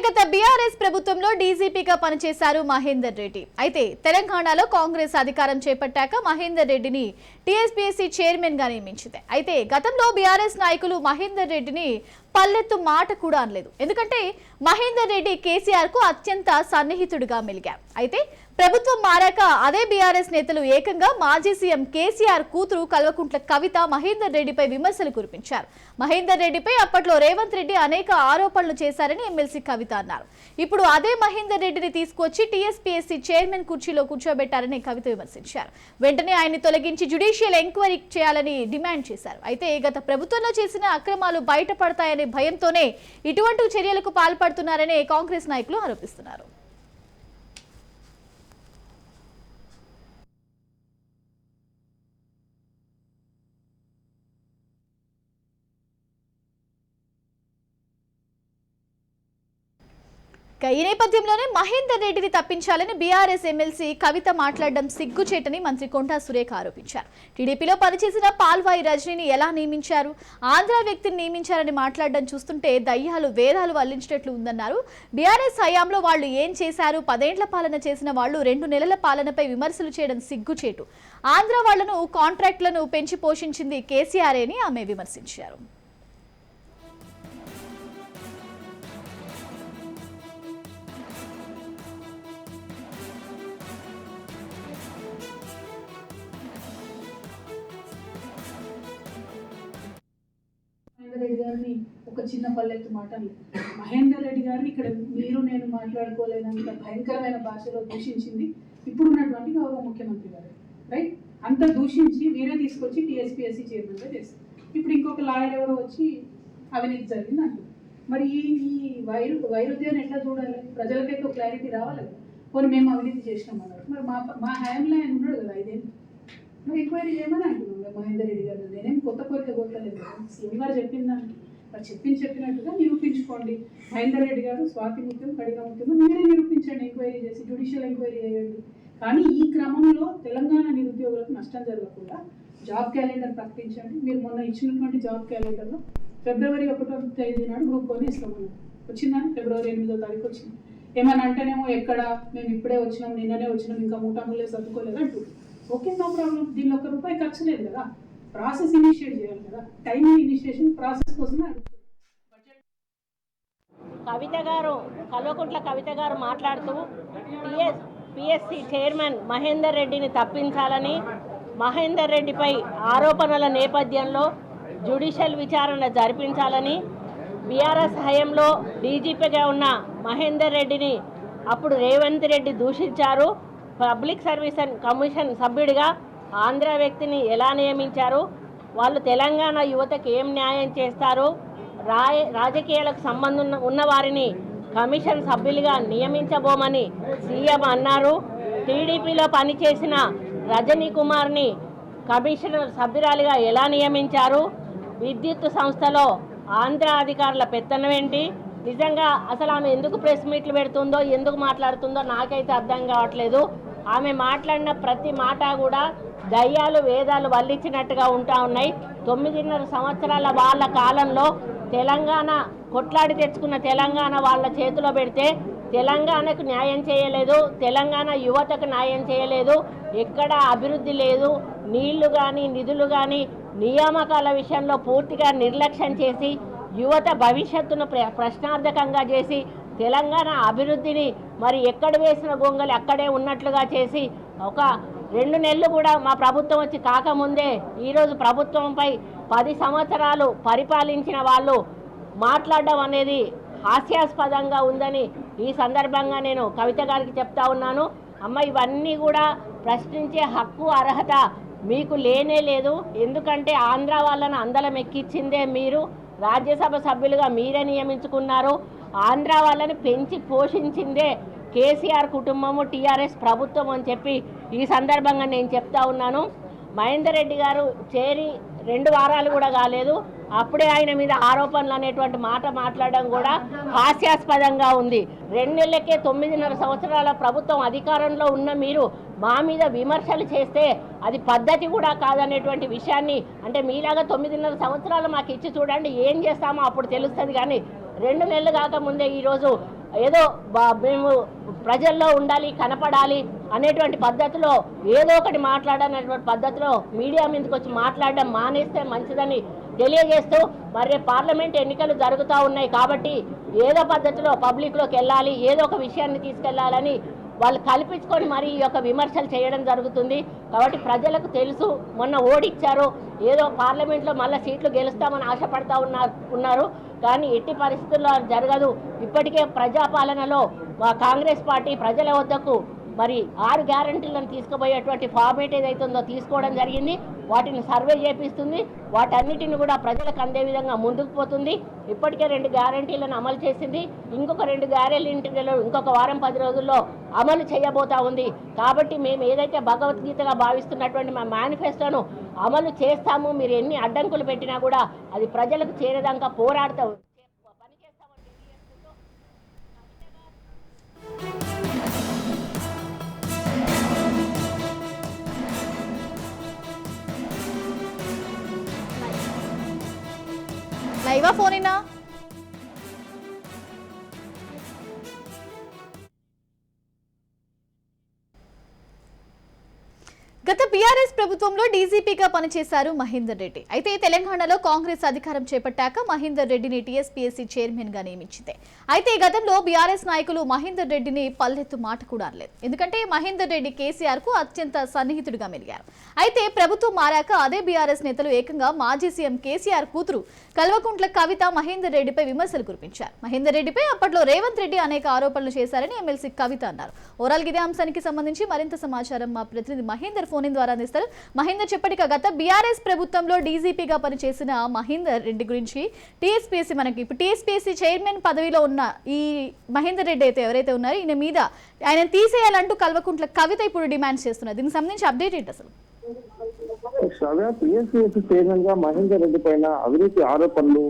గత బీఆర్ఎస్ ప్రభుత్వంలో డీజీపీగా పనిచేశారు మహేందర్ రెడ్డి. అయితే తెలంగాణలో కాంగ్రెస్ అధికారం చేపట్టాక మహేందర్ రెడ్డిని టీఎస్పీఎస్సీ చైర్మన్ గా నియమించింది. అయితే గతంలో బీఆర్ఎస్ నాయకులు మహేందర్ రెడ్డిని పల్లెత్తు మాట కూడా అనలేదు. ఎందుకంటే మహేందర్ రెడ్డి కేసీఆర్ కు అత్యంత సన్నిహితుడిగా మెలిగారు. అయితే ప్రభుత్వం మారాక అదే బీఆర్ఎస్ నేతలు ఏకంగా మాజీ సీఎం కేసీఆర్ కూతురు కల్వకుంట్ల కవిత మహేందర్ రెడ్డిపై విమర్శలు కురిపించారు. మహేందర్ రెడ్డిపై అప్పట్లో రేవంత్ రెడ్డి అనేక ఆరోపణలు చేశారని ఎమ్మెల్సీ కవిత అన్నారు. ఇప్పుడు అదే మహేందర్ రెడ్డిని తీసుకొచ్చి టీఎస్పీఎస్సీ చైర్మన్ కుర్చీలో కూర్చోబెట్టారని కవిత విమర్శించారు. వెంటనే ఆయన్ని తొలగించి జ్యుడిషియల్ ఎంక్వైరీ చేయాలని డిమాండ్ చేశారు. అయితే గత ప్రభుత్వంలో చేసిన అక్రమాలు బయటపడతాయనే భయంతోనే ఇటువంటి చర్యలకు పాల్పడుతున్నారని కాంగ్రెస్ నాయకులు ఆరోపిస్తున్నారు. ఈ నేపథ్యంలోనే మహేందర్ రెడ్డిని తప్పించాలని బీఆర్ఎస్ ఎమ్మెల్సీ కవిత మాట్లాడడం సిగ్గుచేటని మంత్రి కొండా సురేఖ ఆరోపించారు. టీడీపీలో పనిచేసిన పాల్వాయి రజనీని ఎలా నియమించారు, ఆంధ్ర వ్యక్తిని నియమించారని మాట్లాడడం చూస్తుంటే దయ్యాలు వేదాలు వల్లించినట్లు ఉందన్నారు. బీఆర్ఎస్ హయాంలో వాళ్ళు ఏం చేశారు, 10 ఏళ్ల పాలన చేసిన వాళ్ళు 2 నెలల పాలనపై విమర్శలు చేయడం సిగ్గుచేటు. ఆంధ్ర వాళ్లను కాంట్రాక్టులను పెంచి పోషించింది కేసీఆర్ అని ఆమె విమర్శించారు. మహేందర్ రెడ్డి గారిని ఒక చిన్న పల్లెత్తు మాట మహేందర్ రెడ్డి గారిని ఇక్కడ మీరు నేను మాట్లాడుకోలేనంత భయంకరమైన భాషలో దూషించింది ఇప్పుడున్నటువంటి గౌరవ ముఖ్యమంత్రి గారు. రైట్, అంత దూషించి మీరే తీసుకొచ్చి టీఎస్పీఎస్సీ చైర్మన్గా చేస్తారు. ఇప్పుడు ఇంకొక లాయర్ ఎవరో వచ్చి అవినీతి జరిగింది అంటుంది. మరి ఈ వైరుధ్యాన్ని ఎట్లా చూడాలి? ప్రజలకైతే క్లారిటీ రావాలి కదా. పోనీ మేము అవినీతి చేసినాం అన్నారు. మరి మా హయాంలో ఆయన ఉన్నాడు కదా 5 ఏళ్ళు. మరి ఎంక్వైరీ చేయమని అంటున్నాం మహేందర్ రెడ్డి గారు. నేనేం కొత్త కోరిక కోరలేదు. సీఎం గారు చెప్పిందాన్ని మరి చెప్పినట్టుగా నిరూపించుకోండి. మహేందర్ రెడ్డి గారు స్వాతి ముఖ్యం, కడిగ ముఖ్యం, మీరే నిరూపించండి. ఎంక్వైరీ చేసి జ్యుడిషియల్ ఎంక్వైరీ చేయండి. కానీ ఈ క్రమంలో తెలంగాణ నిరుద్యోగులకు నష్టం జరగకుండా జాబ్ క్యాలెండర్ ప్రకటించండి. మీరు మొన్న ఇచ్చినటువంటి జాబ్ క్యాలెండర్లో ఫిబ్రవరి 1వ తేదీ నాడు గ్రూప్ 1 ఇస్తామని వచ్చిందని, ఫిబ్రవరి 8వ తారీఖు వచ్చింది. ఏమన్నా అంటేనేమో ఎక్కడ మేము ఇప్పుడే వచ్చినాం, నిన్ననే వచ్చినాం, ఇంకా మూటాములే సర్దుకోలేదు అంటూ. Okay, no problem. దీనిలో ₹1 ఖర్చు లేదు కదా. ప్రాసెస్ ఇనిషియేట్ చేయాలి కదా. టైం ఇనిషియేషన్ ప్రాసెస్ కోసమే అడుగుతుంది. కల్వకుంట్ల కవిత గారు మాట్లాడుతూ టీఎస్పీఎస్సీ చైర్మన్ మహేందర్ రెడ్డిని తప్పించాలని, మహేందర్ రెడ్డిపై ఆరోపణల నేపథ్యంలో జ్యుడిషియల్ విచారణ జరిపించాలని, బీఆర్ఎస్ హయాంలో డీజీపీగా ఉన్న మహేందర్ రెడ్డిని అప్పుడు రేవంత్ రెడ్డి దూషించారు. పబ్లిక్ సర్వీస్ కమిషన్ సభ్యుడిగా ఆంధ్ర వ్యక్తిని ఎలా నియమించారు, వాళ్ళు తెలంగాణ యువతకు ఏం న్యాయం చేస్తారు, రాజకీయాలకు సంబంధం ఉన్న వారిని కమిషన్ సభ్యులుగా నియమించబోమని సీఎం అన్నారు. టీడీపీలో పనిచేసిన రజనీ కుమార్ని కమిషనర్ సభ్యురాలిగా ఎలా నియమించారు, విద్యుత్ సంస్థలో ఆంధ్ర అధికారుల పెత్తనం ఏంటి, నిజంగా అసలు ఆమె ఎందుకు ప్రెస్ మీట్లు పెడుతుందో, ఎందుకు మాట్లాడుతుందో నాకైతే అర్థం కావట్లేదు. ఆమె మాట్లాడిన ప్రతి మాట కూడా దయ్యాలు వేదాలు వల్లించినట్టుగా ఉన్నాయి. 9.5 సంవత్సరాల వాళ్ళ కాలంలో తెలంగాణ కొట్లాడి తెచ్చుకున్న తెలంగాణ వాళ్ళ చేతిలో పెడితే తెలంగాణకు న్యాయం చేయలేదు, తెలంగాణ యువతకు న్యాయం చేయలేదు, ఎక్కడ అభివృద్ధి లేదు, నీళ్లు కానీ నిధులు కానీ నియామకాల విషయంలో పూర్తిగా నిర్లక్ష్యం చేసి యువత భవిష్యత్తును ప్రశ్నార్థకంగా చేసి తెలంగాణ అభివృద్ధిని మరి ఎక్కడ వేసిన గొంగలి అక్కడే ఉన్నట్లుగా చేసి ఒక 2 నెలలు కూడా మా ప్రభుత్వం వచ్చి కాకముందే ఈరోజు ప్రభుత్వంపై 10 సంవత్సరాలు పరిపాలించిన వాళ్ళు మాట్లాడడం అనేది హాస్యాస్పదంగా ఉందని ఈ సందర్భంగా నేను కవిత గారికి చెప్తా ఉన్నాను. అమ్మ, ఇవన్నీ కూడా ప్రశ్నించే హక్కు అర్హత మీకు లేనే లేదు. ఎందుకంటే ఆంధ్ర వాళ్ళను అందలం ఎక్కించిందే మీరు, రాజ్యసభ సభ్యులుగా మీరే నియమించుకున్నారు. ఆంధ్ర వాళ్ళని పెంచి పోషించిందే కేసీఆర్ కుటుంబము, టీఆర్ఎస్ ప్రభుత్వం అని చెప్పి ఈ సందర్భంగా నేను చెప్తా ఉన్నాను. మహేందర్ రెడ్డి గారు చేరి 2 వారాలు కూడా కాలేదు, అప్పుడే ఆయన మీద ఆరోపణలు అనేటువంటి మాట మాట్లాడడం కూడా హాస్యాస్పదంగా ఉంది. 2 నెలలకే 9.5 సంవత్సరాల ప్రభుత్వం అధికారంలో ఉన్న మీరు మా మీద విమర్శలు చేస్తే అది పద్ధతి కూడా కాదనేటువంటి విషయాన్ని, అంటే మీలాగా 9.5 సంవత్సరాలు మాకు ఇచ్చి చూడండి, ఏం చేస్తామో అప్పుడు తెలుస్తుంది. కానీ 2 నెలలు కాకముందే ఈరోజు ఏదో మేము ప్రజల్లో ఉండాలి, కనపడాలి అనేటువంటి పద్ధతిలో ఏదో ఒకటి మాట్లాడాలనేటువంటి పద్ధతిలో మీడియా మీదకి వచ్చి మాట్లాడడం మానేస్తే మంచిదని తెలియజేస్తూ, మరి పార్లమెంట్ ఎన్నికలు జరుగుతూ ఉన్నాయి కాబట్టి ఏదో పద్ధతిలో పబ్లిక్లోకి వెళ్ళాలి, ఏదో ఒక విషయాన్ని తీసుకెళ్లాలని వాళ్ళు కల్పించుకొని మరి ఈ యొక్క విమర్శలు చేయడం జరుగుతుంది. కాబట్టి ప్రజలకు తెలుసు, మొన్న ఓడిచ్చారు, ఏదో పార్లమెంట్లో మళ్ళీ సీట్లు గెలుస్తామని ఆశపడతా ఉన్నారు. కానీ ఎట్టి పరిస్థితుల్లో జరగదు. ఇప్పటికే ప్రజాపాలనలో కాంగ్రెస్ పార్టీ ప్రజల వద్దకు మరి 6 గ్యారంటీలను తీసుకుపోయేటువంటి ఫార్మేట్ ఏదైతుందో తీసుకోవడం జరిగింది. వాటిని సర్వే చేపిస్తుంది, వాటన్నిటిని కూడా ప్రజలకు అందే విధంగా ముందుకు పోతుంది. ఇప్పటికే 2 గ్యారంటీలను అమలు చేసింది, ఇంకొక 2 గ్యారంటీలు ఇంకొక వారం 10 రోజుల్లో అమలు చేయబోతా ఉంది. కాబట్టి మేము ఏదైతే భగవద్గీతగా భావిస్తున్నటువంటి మా మేనిఫెస్టోను అమలు చేస్తాము. మీరు ఎన్ని అడ్డంకులు పెట్టినా కూడా అది ప్రజలకు చేరేదాకా పోరాడతాం. లైవా ఫోనేనా? గత బీఆర్ఎస్ ప్రభుత్వంలో డీజీపీగా పనిచేశారు మహేందర్ రెడ్డి. అయితే తెలంగాణలో కాంగ్రెస్ అధికారం చేపట్టాక మహేందర్ రెడ్డిని టీఎస్పీఎస్సీ చైర్మన్ గా నియమించింది. అయితే గతంలో బీఆర్ఎస్ నాయకులు మహేందర్ రెడ్డిని పల్లెత్తు మాట కూడా అనలేదు. ఎందుకంటే మహేందర్ రెడ్డి కేసీఆర్ కు అత్యంత సన్నిహితుడిగా మెలిగారు. అయితే ప్రభుత్వం మారాక అదే బీఆర్ఎస్ నేతలు ఏకంగా మాజీ సీఎం కేసీఆర్ కూతురు కల్వకుంట్ల కవిత మహేందర్ రెడ్డిపై విమర్శలు కురిపించారు. మహేందర్ రెడ్డిపై అప్పట్లో రేవంత్ రెడ్డి అనేక ఆరోపణలు చేశారని ఎమ్మెల్సీ కవిత అన్నారు. ఓవరాల్ ఇదే అంశానికి సంబంధించి మరింత సమాచారం మా ప్రతినిధి మహేందర్ ఫోన్ ద్వారా అందిస్తారు. మహేందర్, చెప్పటిగా గత బీఆర్ఎస్ ప్రభుత్వంలో డీజీపీగా పనిచేసిన మహేందర్ రెడ్డి గురించి టీఎస్పీఎస్సీ మనకి ఇప్పుడు టీఎస్పీఎస్సీ చైర్మన్ పదవిలో ఉన్న ఈ మహేందర్ రెడ్డి అయితే ఎవరైతే ఉన్నారో ఈయన మీద ఆయన తీసేయాలంటూ కల్వకుంట్ల కవిత ఇప్పుడు డిమాండ్ చేస్తున్నారు. దీనికి సంబంధించి అప్డేట్ ఏంటి అసలు? టీఎస్పీఎస్సీ చైర్మన్ గా మహేందర్ రెడ్డి పైన అవినీతి ఆరోపణలు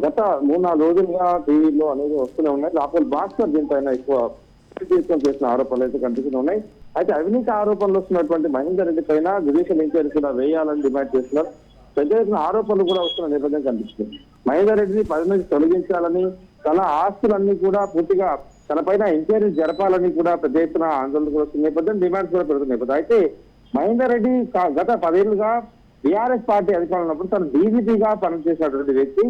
గత 3-4 రోజులుగా టీవీలో అనేది వస్తూనే ఉన్నాయి. రాహుల్ భాస్కర్ దీనిపైన ఎక్కువ చేసిన ఆరోపణలు అయితే కనిపిస్తూ ఉన్నాయి. అయితే అవినీతి ఆరోపణలు వస్తున్నటువంటి మహేందర్ రెడ్డి పైన జ్యుడిషియల్ ఎంక్వైరీ కూడా వేయాలని డిమాండ్ చేస్తున్నారు. పెద్ద ఎత్తున ఆరోపణలు కూడా వస్తున్న నేపథ్యం కనిపిస్తుంది. మహేందర్ రెడ్డిని పదవి నుంచి తొలగించాలని, తన ఆస్తులన్నీ కూడా పూర్తిగా తనపైన ఎంక్వైరీ జరపాలని కూడా పెద్ద ఎత్తున ఆందోళన కూడా వస్తున్న నేపథ్యం, డిమాండ్స్ కూడా పెడుతున్న నేపథ్యం. అయితే మహేందర్ రెడ్డి గత 10 ఏళ్లుగా బీఆర్ఎస్ పార్టీ అధికారంలో ఉన్నప్పుడు తను డీజీపీగా పనిచేసినటువంటి వ్యక్తి.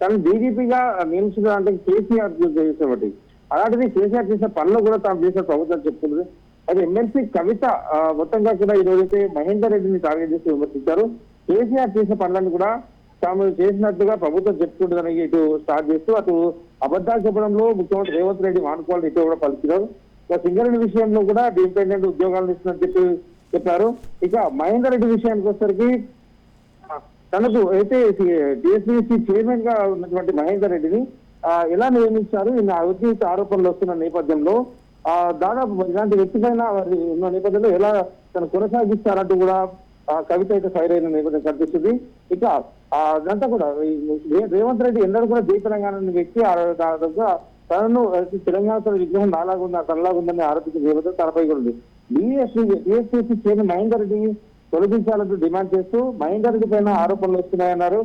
తను డీజీపీగా నియమించడానికి కేసీఆర్ చేసేవాటి. అలాంటిది కేసీఆర్ చేసిన పనులు కూడా తాను చేసిన ప్రభుత్వం చెప్తుంది. అయితే ఎమ్మెల్సీ కవిత మొత్తంగా కూడా ఈ రోజైతే మహేందర్ రెడ్డిని టార్గెట్ చేసి విమర్శించారు. కేసీఆర్ చేసిన పనులను కూడా తాము చేసినట్టుగా ప్రభుత్వం చెప్పుకుంటుందని ఇటు స్టార్ట్ చేస్తూ అటు అబద్ధాలు చెప్పడంలో ముఖ్యమంత్రి రేవంత్ రెడ్డి మానుకోవాలని ఇటు కూడా పలికినారు. సింగరేణి విషయంలో కూడా ఇండిపెండెంట్ ఉద్యోగాలను ఇస్తున్నట్టు చెప్పారు. ఇక మహేందర్ రెడ్డి విషయానికి వచ్చేసరికి తనకు అయితే టీఎస్పీఎస్సీ చైర్మన్ గా ఉన్నటువంటి మహేందర్ రెడ్డిని ఎలా నియమించారు, ఈయన అవినీతి ఆరోపణలు వస్తున్న నేపథ్యంలో దాదాపు ఇలాంటి వ్యక్తి పైన ఉన్న నేపథ్యంలో ఎలా తను కొనసాగిస్తారంటూ కూడా కవిత అయితే ఫైర్ అయిన నేపథ్యం కనిపిస్తుంది. ఇక అదంతా కూడా రేవంత్ రెడ్డి ఎన్నడూ కూడా జై తెలంగాణ వ్యక్తి తనను తెలంగాణ విగ్రహం తనలాగుందని ఆరోపించిన నేపథ్యం తనపై కూడా ఉంది. టీఎస్పీఎస్సీ చైర్మన్ మహేందర్ రెడ్డిని తొలగించాలంటూ డిమాండ్ చేస్తూ మహేందర్ రెడ్డి పైన ఆరోపణలు వస్తున్నాయన్నారు.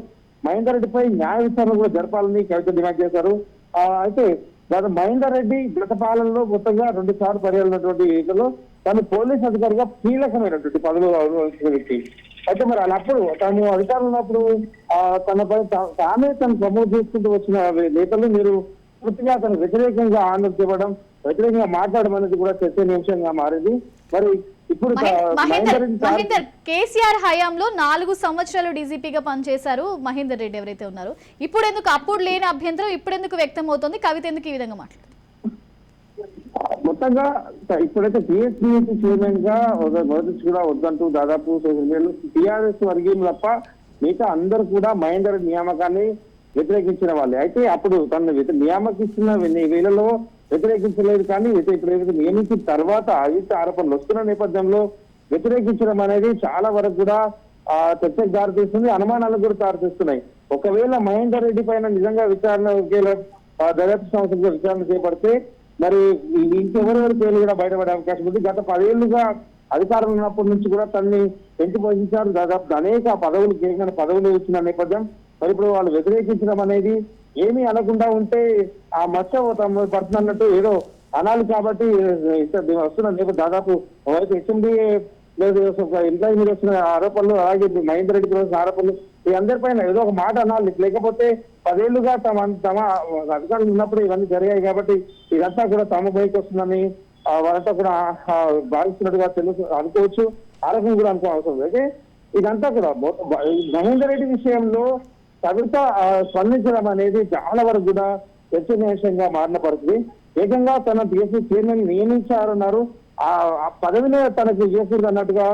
మహేందర్ రెడ్డిపై న్యాయ విచారణ కూడా జరపాలని కవిత డిమాండ్ చేశారు. అయితే మహేందర్ రెడ్డి గత పాలనలో మొత్తంగా 2 సార్లు పర్యాలున్నటువంటి వీటిలో తను పోలీస్ అధికారిగా కీలకమైనటువంటి పదవులు అనుభవించిన వ్యక్తి. అయితే మరి అప్పుడు తను అధికారంలో ఉన్నప్పుడు తనపై తను ప్రమోట్ చేసుకుంటూ వచ్చిన నేతలు మీరు పూర్తిగా తను వ్యతిరేకంగా ఆందోళన చేయడం, వ్యతిరేకంగా మాట్లాడడం అనేది కూడా చర్చనీయాంశంగా మారింది. మరి ఇప్పుడు మహేందర్ కేసీఆర్ హయాంలో 4 సంవత్సరాలు డీజీపీగా పనిచేశారు మహేందర్ రెడ్డి ఎవరైతే ఉన్నారో. ఇప్పుడు ఎందుకు అప్పుడు లేని అభ్యంతరం ఇప్పుడు ఎందుకు వ్యక్తం అవుతుంది? కవిత ఎందుకు ఈ విధంగా మాట్లాడుతుంది? మొత్తంగా ఇప్పుడైతే టీఎస్పీఎస్సీ చైర్మన్ గా మొదటి కూడా వద్దంటూ దాదాపు టీఆర్ఎస్ వర్గీయులు తప్ప మిగతా అందరూ కూడా మహేందర్ రెడ్డి నియామకాన్ని వ్యతిరేకించిన వాళ్ళే. అయితే అప్పుడు తను నియామకిస్తున్న వేళలో వ్యతిరేకించలేదు. కానీ ఇప్పుడు ఏదైతే నియమించిన తర్వాత అవినీతి ఆరోపణలు వస్తున్న నేపథ్యంలో వ్యతిరేకించడం అనేది చాలా వరకు కూడా చర్చకు దారితీస్తుంది, అనుమానాలకు కూడా దారితీస్తున్నాయి. ఒకవేళ మహేందర్ రెడ్డి పైన నిజంగా విచారణ దర్యాప్తు సంస్థగా విచారణ చేపడితే మరి ఇంకెవరెవరి పేర్లు కూడా బయటపడే అవకాశం ఉంది. గత 10 ఏళ్లుగా అధికారంలో ఉన్నప్పటి నుంచి కూడా తనని పెంచి పోషించారు. దాదాపు అనేక పదవులు ఇచ్చిన నేపథ్యం మరి ఇప్పుడు వాళ్ళు వ్యతిరేకించడం అనేది ఏమీ అనకుండా ఉంటే ఆ మచ్చ పడుతున్నట్టు ఏదో అనాలి కాబట్టి వస్తున్న రేపు దాదాపు ఒకవైపు హెచ్ఎండిఏ లేదు ఎంప్లాయీ మీద వస్తున్న ఆరోపణలు, అలాగే మహేందర్ రెడ్డి మీద వస్తున్న ఆరోపణలు, ఈ అందరిపైన ఏదో ఒక మాట అనాలి. లేకపోతే 10 ఏళ్లుగా తమ అధికారులు ఉన్నప్పుడు ఇవన్నీ జరిగాయి కాబట్టి ఇదంతా కూడా తమ పైకి వస్తుందని వాళ్ళంతా కూడా భావిస్తున్నట్టుగా తెలుసు అనుకోవచ్చు. ఆరోపణ కూడా అనుకో అవసరం. అయితే ఇదంతా కూడా మహేందర్ రెడ్డి విషయంలో కవిత స్పందించడం అనేది చాలా వరకు కూడా చర్చనీయాంశంగా మారిన పరిస్థితి. ఏకంగా తన పిఎస్సీ చైర్మన్ నియమించారన్నారు. ఆ పదవిలో తనకు ఇవ్వకూడదు అన్నట్టుగా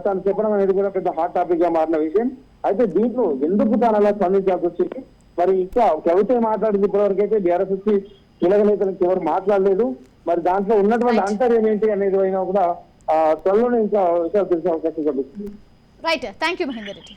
తను చెప్పడం అనేది కూడా పెద్ద హాట్ టాపిక్ గా మారిన విషయం. అయితే దీంట్లో ఎందుకు తాను అలా స్పందించాల్సి వచ్చింది? మరి ఇంకా కవిత మాట్లాడింది ఇప్పటివరకు అయితే బీఆర్ఎస్ వచ్చి కీలక నేతలకు ఎవరు మాట్లాడలేదు. మరి దాంట్లో ఉన్నటువంటి అంతర్యం ఏంటి అనేది అయినా కూడా త్వరలోనే ఇంకా విషయాలు తెలిసే అవకాశం కలుగుతుంది. Right, thank you Mahender Reddy.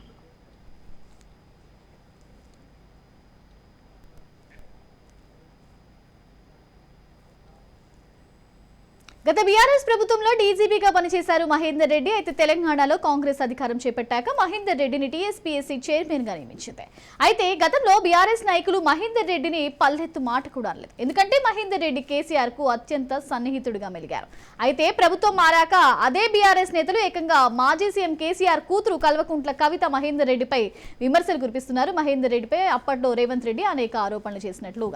గత బీఆర్ఎస్ ప్రభుత్వంలో డీజీపీగా పనిచేశారు మహేందర్ రెడ్డి. అయితే తెలంగాణలో కాంగ్రెస్ అధికారం చేపట్టాక మహేందర్ రెడ్డిని టీఎస్పీఎస్సీ చైర్మన్ గా నియమించింది. అయితే గతంలో బీఆర్ఎస్ నాయకులు మహేందర్ రెడ్డిని పల్లెత్తు మాట కూడా అనలేదు. ఎందుకంటే మహేందర్ రెడ్డి కేసీఆర్ కు అత్యంత సన్నిహితుడిగా మెలిగారు. అయితే ప్రభుత్వం మారాక అదే బీఆర్ఎస్ నేతలు ఏకంగా మాజీ సీఎం కేసీఆర్ కూతురు కల్వకుంట్ల కవిత మహేందర్ రెడ్డిపై విమర్శలు కురిపిస్తున్నారు. మహేందర్ రెడ్డిపై అప్పట్లో రేవంత్ రెడ్డి అనేక ఆరోపణలు చేసినట్లు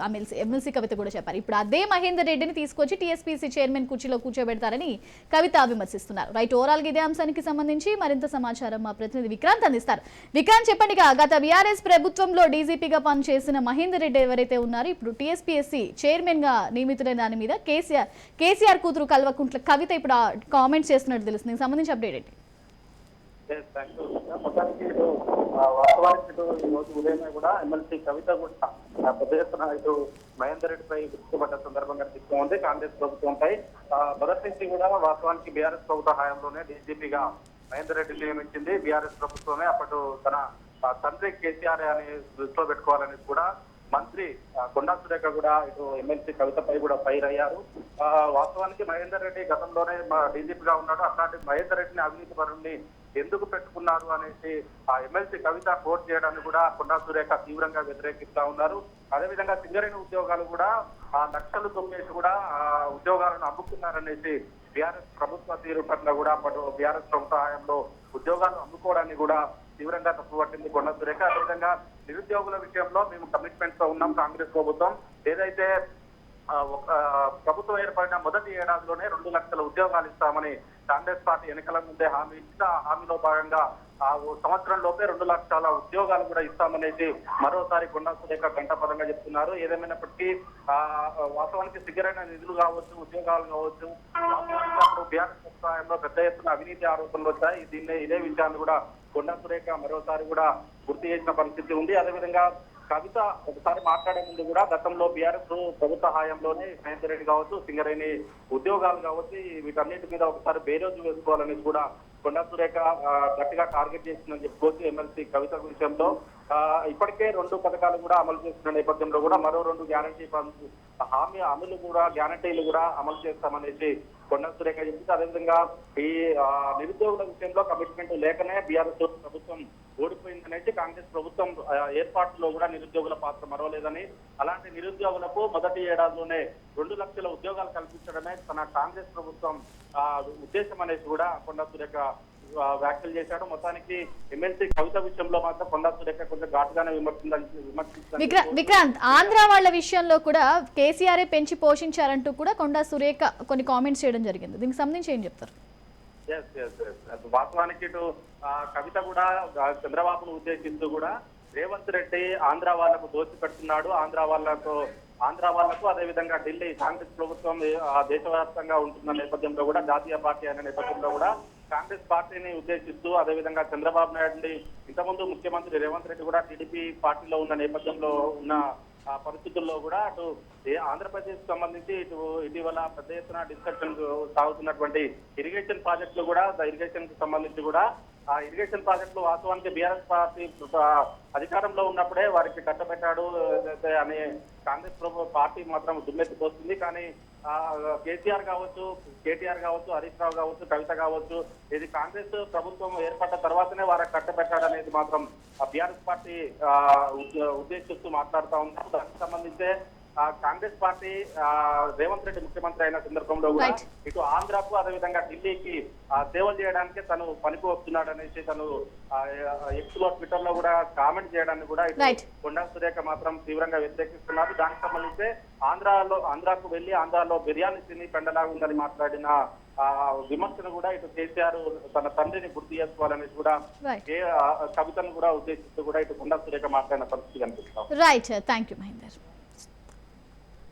ఎమ్మెల్సీ కవిత కూడా చెప్పారు. ఇప్పుడు అదే మహేందర్ రెడ్డిని తీసుకొచ్చి టీఎస్పీఎస్సీ చైర్మన్ కుర్చీలో కూర్చోబెడతారని కవిత విమర్శిస్తున్నారు. రైట్, ఓవరాల్ గా ఇదే అంశానికి సంబంధించి మరింత సమాచారం మా ప్రతినిధి విక్రాంత్ అందిస్తారు. విక్రాంత్, చెప్పండి, గత బీఆర్ఎస్ ప్రభుత్వంలో డీజీపీగా పనిచేసిన మహేందర్ రెడ్డి ఎవరైతే ఉన్నారో ఇప్పుడు టీఎస్పీఎస్సీ చైర్మన్ గా నియమితులైన దాని మీద కేసీఆర్ కూతురు కల్వకుంట్ల కవిత ఇప్పుడు కామెంట్స్ చేస్తున్నట్టు తెలుస్తుంది. దీనికి సంబంధించి అప్డేట్ ఏంటి? మొత్తానికి వాస్తవానికి ఈ రోజు ఉదయమే కూడా ఎమ్మెల్సీ కవిత కూడా పెద్ద ఎత్తున ఇటు మహేందర్ రెడ్డిపై గుర్తుపడ్డ సందర్భంగా తీసుకుంది. కాంగ్రెస్ ప్రభుత్వంపై మొదటి నుంచి కూడా వాస్తవానికి బీఆర్ఎస్ ప్రభుత్వ హయాంలోనే డీజీపీగా మహేందర్ రెడ్డి నియమించింది బీఆర్ఎస్ ప్రభుత్వమే. అప్పుడు తన తండ్రి కేసీఆర్ అని దృష్టిలో పెట్టుకోవాలని కూడా మంత్రి కొండా సురేఖ కూడా ఇటు ఎమ్మెల్సీ కవితపై కూడా ఫైర్ అయ్యారు. వాస్తవానికి మహేందర్ రెడ్డి గతంలోనే డీజీపీగా ఉన్నాడు. అట్లాంటి మహేందర్ రెడ్డిని అవినీతి పరుణ్ణి ఎందుకు పెట్టుకున్నారు అనేసి ఆ ఎమ్మెల్సీ కవిత కోర్టు చేయడాన్ని కూడా కొండా సురేఖ తీవ్రంగా వ్యతిరేకిస్తా ఉన్నారు. అదేవిధంగా సింగరేణి ఉద్యోగాలు కూడా ఆ లక్షలు తొమ్మేసి కూడా ఆ ఉద్యోగాలను అమ్ముకున్నారనేసి బీఆర్ఎస్ ప్రభుత్వ తీరు పట్ల కూడా బీఆర్ఎస్ ప్రభుత్వ హయాంలో ఉద్యోగాలు అమ్ముకోవడాన్ని కూడా తీవ్రంగా తప్పుపట్టింది కొండా సురేఖ. అదేవిధంగా నిరుద్యోగుల విషయంలో మేము కమిట్మెంట్ తో ఉన్నాం. కాంగ్రెస్ ప్రభుత్వం ఏదైతే ప్రభుత్వం ఏర్పడిన మొదటి ఏడాదిలోనే 2 లక్షల ఉద్యోగాలు ఇస్తామని కాంగ్రెస్ పార్టీ ఎన్నికల ముందే హామీ ఇచ్చిన హామీలో భాగంగా ఆ సంవత్సరం లోపే 2 లక్షల ఉద్యోగాలు కూడా ఇస్తామనేసి మరోసారి కొండా సురేఖ గంటపరంగా చెప్తున్నారు. ఏదేమైనప్పటికీ వాస్తవానికి సిగ్గరైన నిధులు కావచ్చు, ఉద్యోగాలు కావచ్చు, బీఆర్ఎస్ ప్రభుత్వంలో పెద్ద ఎత్తున అవినీతి ఆరోపణలు వచ్చాయి. ఇదే విషయాన్ని కూడా కొండా సురేఖ మరోసారి కూడా గుర్తు చేసిన పరిస్థితి ఉంది. అదేవిధంగా కవిత ఒకసారి మాట్లాడే ముందు కూడా గతంలో బీఆర్ఎస్ ప్రభుత్వ హయాంలోనే మహేందర్ రెడ్డి కావచ్చు, సింగరేణి ఉద్యోగాలు కావచ్చు, వీటన్నిటి మీద ఒకసారి బేరోజు వేసుకోవాలని కూడా కొండా సురేఖ గట్టిగా టార్గెట్ చేసిందని చెప్పుకోవచ్చు. ఎమ్మెల్సీ కవిత విషయంలో ఇప్పటికే 2 పథకాలు కూడా అమలు చేస్తున్న నేపథ్యంలో కూడా మరో 2 గ్యారంటీ హామీలు కూడా గ్యారంటీలు కూడా అమలు చేస్తామనేసి కొండా సురేఖ చెప్పింది. అదేవిధంగా ఈ నిరుద్యోగుల విషయంలో కమిట్మెంట్ లేకనే బీఆర్ఎస్ ప్రభుత్వం ఓడిపోయిందనేసి కాంగ్రెస్ ప్రభుత్వం ఏర్పాటులో కూడా నిరుద్యోగుల పాత్ర మరవలేదని, అలాంటి నిరుద్యోగులకు మొదటి ఏడాదిలోనే 2 లక్షల ఉద్యోగాలు కల్పించడమే తన కాంగ్రెస్ ప్రభుత్వం ఉద్దేశం అనేసి కూడా కొండా సురేఖ వ్యాఖ్యలు చేశాడు. మొత్తానికి ఎమ్మెల్సీ కవిత విషయంలో మాత్రం కొండా సురేఖ కొంచెం ఘాటుగానే విమర్శించారు. విక్రాంత్, ఆంధ్ర వాళ్ళ విషయంలో కూడా కేసీఆర్ పెంచి పోషించారంటూ కూడా కొండా సురేఖ కొన్ని కామెంట్స్ చేయడం జరిగింది. దీనికి సంబంధించి ఏం చెప్తారు? వాస్తవానికి ఇటు కవిత కూడా చంద్రబాబును ఉద్దేశిస్తూ కూడా రేవంత్ రెడ్డి ఆంధ్ర వాళ్లకు దోచి పెడుతున్నాడు, ఆంధ్ర వాళ్లకు అదేవిధంగా ఢిల్లీ కాంగ్రెస్ ప్రభుత్వం దేశవ్యాప్తంగా ఉంటున్న నేపథ్యంలో కూడా జాతీయ పార్టీ అనే నేపథ్యంలో కూడా కాంగ్రెస్ పార్టీని ఉద్దేశిస్తూ అదేవిధంగా చంద్రబాబు నాయుడు ఇంతకుముందు ముఖ్యమంత్రి రేవంత్ రెడ్డి కూడా టీడీపీ పార్టీలో ఉన్న నేపథ్యంలో ఉన్న పరిస్థితుల్లో కూడా అటు ఆంధ్రప్రదేశ్ సంబంధించి ఇటీవల పెద్ద ఎత్తున డిస్కషన్ సాగుతున్నటువంటి ఇరిగేషన్ ప్రాజెక్టులు కూడా ఇరిగేషన్ కి సంబంధించి కూడా ఆ ఇరిగేషన్ ప్రాజెక్టులు వాస్తవానికి బీఆర్ఎస్ పార్టీ అధికారంలో ఉన్నప్పుడే వారికి కట్టబెట్టాడు అనే కాంగ్రెస్ పార్టీ మాత్రం దుమ్మెత్తిపోతుంది. కానీ కేసీఆర్ కావచ్చు, కేటీఆర్ కావచ్చు, హరీష్ రావు కావచ్చు, కవిత కావచ్చు, ఇది కాంగ్రెస్ ప్రభుత్వం ఏర్పడ్డ తర్వాతనే వారికి కట్టబెట్టాడనేది మాత్రం బీఆర్ఎస్ పార్టీ ఉద్దేశిస్తూ మాట్లాడుతూ ఉన్నారు. దానికి సంబంధించే కాంగ్రెస్ పార్టీ రేవంత్ రెడ్డి ముఖ్యమంత్రి అయిన సందర్భంలో కూడా ఇటు ఆంధ్రాకు అదేవిధంగా ఢిల్లీకి సేవలు చేయడానికి తను పనికి వస్తున్నాడు అనేసి తను ఎక్స్ లో ట్విట్టర్ లో కూడా కామెంట్ చేయడాన్ని కూడా ఇటు కొండా సురేఖ మాత్రం తీవ్రంగా వ్యతిరేకిస్తున్నారు. దానికి సంబంధించి ఆంధ్రాకు వెళ్లి ఆంధ్రాలో బిర్యానీ తిని పెండలాగా ఉందని మాట్లాడిన విమర్శను కూడా ఇటు కేసీఆర్ తన తండ్రిని గుర్తు చేసుకోవాలనేసి కూడా కవితను కూడా ఉద్దేశిస్తూ కూడా ఇటు కొండా సురేఖ మాట్లాడిన పరిస్థితి కనిపిస్తాం. Right, thank you Mahender.